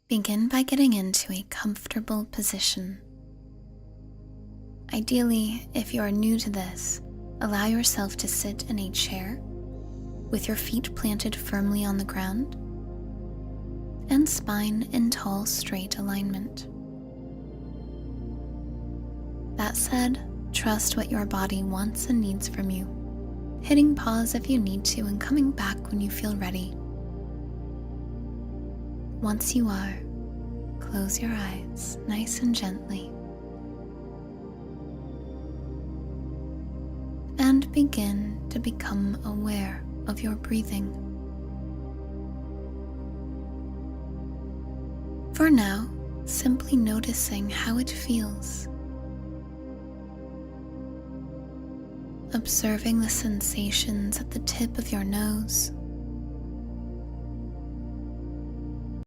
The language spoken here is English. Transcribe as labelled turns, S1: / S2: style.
S1: Begin by getting into a comfortable position. Ideally, if you are new to this, allow yourself to sit in a chair with your feet planted firmly on the ground and spine in tall, straight alignment. That said, trust what your body wants and needs from you, hitting pause if you need to and coming back when you feel ready. Once you are, close your eyes nice and gently and begin to become aware of your breathing. For now, simply noticing how it feels. Observing the sensations at the tip of your nose,